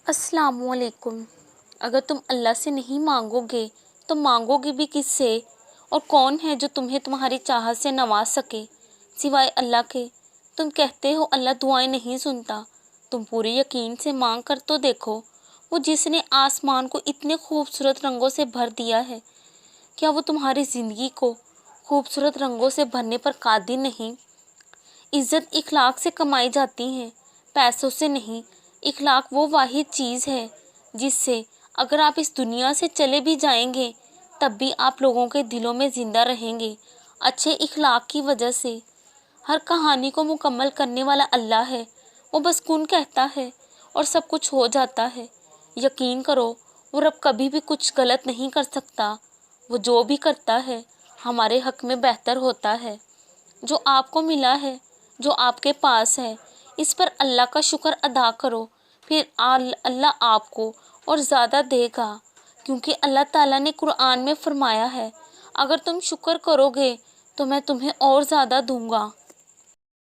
السلام علیکم۔ اگر تم اللہ سے نہیں مانگو گے تو مانگو گے بھی کس سے؟ اور کون ہے جو تمہیں تمہاری چاہت سے نواز سکے سوائے اللہ کے؟ تم کہتے ہو اللہ دعائیں نہیں سنتا، تم پورے یقین سے مانگ کر تو دیکھو، وہ جس نے آسمان کو اتنے خوبصورت رنگوں سے بھر دیا ہے، کیا وہ تمہاری زندگی کو خوبصورت رنگوں سے بھرنے پر قادر نہیں؟ عزت اخلاق سے کمائی جاتی ہے، پیسوں سے نہیں۔ اخلاق وہ واحد چیز ہے جس سے اگر آپ اس دنیا سے چلے بھی جائیں گے تب بھی آپ لوگوں کے دلوں میں زندہ رہیں گے۔ اچھے اخلاق کی وجہ سے ہر کہانی کو مکمل کرنے والا اللہ ہے، وہ بس کن کہتا ہے اور سب کچھ ہو جاتا ہے۔ یقین کرو وہ رب کبھی بھی کچھ غلط نہیں کر سکتا، وہ جو بھی کرتا ہے ہمارے حق میں بہتر ہوتا ہے۔ جو آپ کو ملا ہے، جو آپ کے پاس ہے، اس پر اللہ کا شکر ادا کرو، پھر اللہ آپ کو اور زیادہ دے گا، کیونکہ اللہ تعالیٰ نے قرآن میں فرمایا ہے اگر تم شکر کرو گے تو میں تمہیں اور زیادہ دوں گا۔